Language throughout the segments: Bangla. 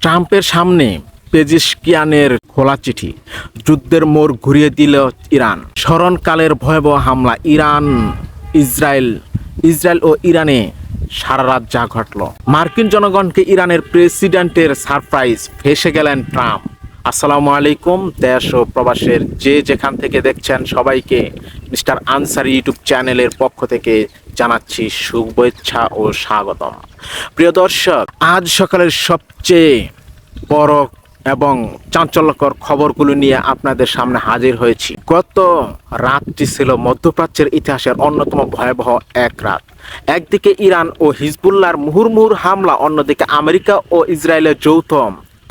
ট্রাম্পের সামনে পেজিশকিয়ানের খোলা চিঠি, যুদ্ধের মোড় ঘুরিয়ে দিল ইরান, স্মরণকালের ভয়াবহ হামলা, ইসরায়েল ও ইরানে সারা রাত যা ঘটল, মার্কিন জনগণকে ইরানের প্রেসিডেন্টের সারপ্রাইজ, ফেঁসে গেলেন ট্রাম্প। আসসালামু আলাইকুম, দেশ ও প্রবাসের যে যেখান থেকে দেখছেন সবাইকে মিস্টার আনসারি ইউটিউব চ্যানেলের পক্ষ থেকে জানাচ্ছি শুভেচ্ছা ও স্বাগতম। প্রিয় দর্শক, আজ সকালের সবচেয়ে বড় এবং চাঞ্চল্যকর খবরগুলো নিয়ে আপনাদের সামনে হাজির হয়েছি। গত রাতটি ছিল মধ্যপ্রাচ্যের ইতিহাসের অন্যতম ভয়াবহ এক রাত। একদিকে ইরান ও হিজবুল্লাহর মুহুর্মুহুর হামলা, অন্যদিকে আমেরিকা ও ইসরায়েলের যৌথ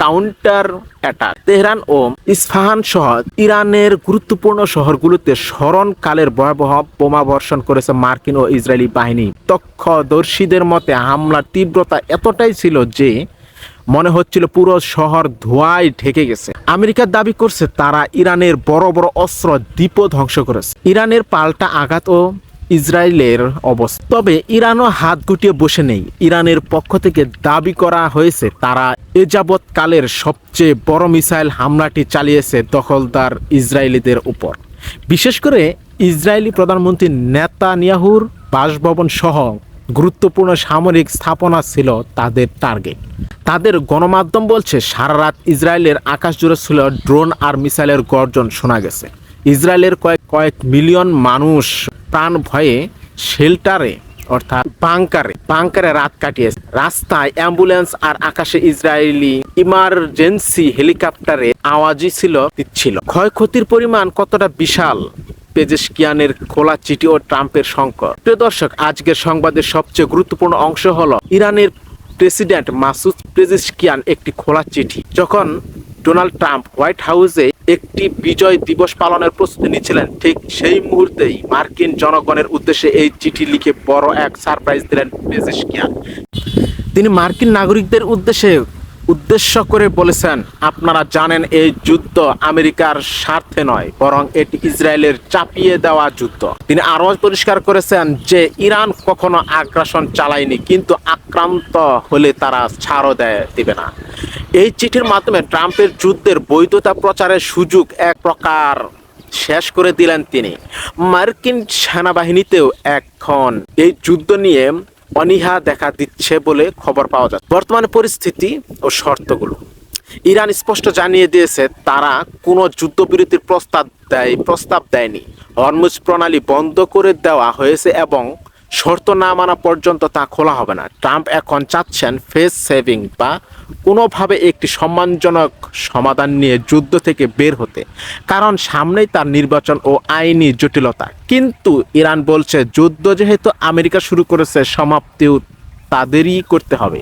কাউন্টার অ্যাটাক। তেহরান ও ইস্পাহান সহ ইরানের গুরুত্বপূর্ণ শহরগুলোতে স্মরণকালের ভয়াবহ বোমা বর্ষণ করেছে মার্কিন ও ইসরায়েলি বাহিনী। প্রত্যক্ষদর্শীদের মতে হামলার তীব্রতা এতটাই ছিল যে মনে হচ্ছিল পুরো শহর ধোঁয়ায় ঢেকে গেছে। আমেরিকা দাবি করছে তারা ইরানের বড় বড় অস্ত্র দ্বীপও ধ্বংস করেছে। ইরানের পাল্টা আঘাত ও ইসরায়েলের অবস্থা, তবে ইরানও হাত গুটিয়ে বসে নেই। ইরানের পক্ষ থেকে দাবি করা হয়েছে তারা এ যাবৎকালের সবচেয়ে বড় মিসাইল হামলাটি চালিয়েছে দখলদার ইসরায়েলিদের উপর। বিশেষ করে ইসরায়েলি প্রধানমন্ত্রী নেতানিয়াহুর বাসভবন সহ গুরুত্বপূর্ণ সামরিক স্থাপনা ছিল তাদের টার্গেট। তাদের গণমাধ্যম বলছে সারা রাত ইসরায়েলের আকাশ জুড়ে ছিল ড্রোন আর মিসাইলের গর্জন শোনা গেছে। ইসরায়েলের কয়েক মিলিয়ন মানুষ প্রাণ ভয়ে শেল্টারে অর্থাৎ বাংকারে রাত কাটিয়েছে। রাস্তায় অ্যাম্বুলেন্স আর আকাশে ইসরায়েলি ইমার্জেন্সি হেলিকপ্টারে আওয়াজই দিচ্ছিল। ক্ষয়ক্ষতির পরিমাণ কতটা বিশাল, পেজেশকিয়ানের খোলা চিঠি ও ট্রাম্পের সংকট। প্রিয় দর্শক, আজকের সংবাদের সবচেয়ে গুরুত্বপূর্ণ অংশ হলো ইরানের প্রেসিডেন্ট মাসুদ পেজেশকিয়ান একটি খোলা চিঠি। যখন ডোনাল্ড ট্রাম্প হোয়াইট হাউসে একটি বিজয় দিবস পালনের প্রস্তুতি নিচ্ছিলেন, ঠিক সেই মুহূর্তেই মার্কিন জনগণের উদ্দেশ্যে এই চিঠি লিখে বড় এক সারপ্রাইজ দিলেন পেজেশকিয়ান। তিনি মার্কিন নাগরিকদের উদ্দেশ্য করে বলেছেন, আপনারা জানেন এই যুদ্ধ আমেরিকার স্বার্থে নয়, বরং এটি ইসরায়েলের চাপিয়ে দেওয়া যুদ্ধ। তিনি আরও পরিষ্কার করেছেন যে ইরান কখনো আগ্রাসন চালায়নি, কিন্তু আক্রান্ত হলে তারা ছাড়ও দিবে না। এই চিঠির মাধ্যমে ট্রাম্পের যুদ্ধের বৈধতা প্রচারের সুযোগ এক প্রকার শেষ করে দিলেন তিনি। মার্কিন সেনাবাহিনীতেও এখন এই যুদ্ধ নিয়ে অনীহা দেখা দিচ্ছে বলে খবর পাওয়া যাচ্ছে। বর্তমানে পরিস্থিতি ও শর্তগুলো, ইরান স্পষ্ট জানিয়ে দিয়েছে তারা কোনো যুদ্ধবিরতির প্রস্তাব দেয়নি। হরমুজ প্রণালী বন্ধ করে দেওয়া হয়েছে এবং শর্ত না মানা পর্যন্ত তা খোলা হবে না। ট্রাম্প এখন চাচ্ছেন ফেস সেভিং বা কোনোভাবে একটি সম্মানজনক সমাধান নিয়ে যুদ্ধ থেকে বের হতে, কারণ সামনেই তার নির্বাচন ও আইনি জটিলতা। কিন্তু ইরান বলছে যুদ্ধ যেহেতু আমেরিকা শুরু করেছে, সমাপ্তিও তাদেরই করতে হবে।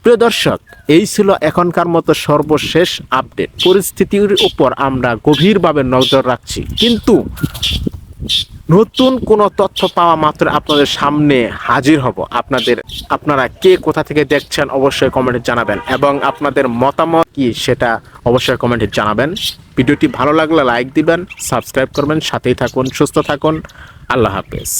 প্রিয় দর্শক, এই ছিল এখনকার মতো সর্বশেষ আপডেট। পরিস্থিতির উপর আমরা গভীরভাবে নজর রাখছি, কিন্তু নতুন কোনো তথ্য পাওয়া মাত্র আপনাদের সামনে হাজির হব। আপনারা কে কোথা থেকে দেখছেন অবশ্যই কমেন্টে জানাবেন, এবং আপনাদের মতামত কি সেটা অবশ্যই কমেন্টে জানাবেন। ভিডিওটি ভালো লাগলে লাইক দিবেন, সাবস্ক্রাইব করবেন, সাথেই থাকুন, সুস্থ থাকুন। আল্লাহ হাফেজ।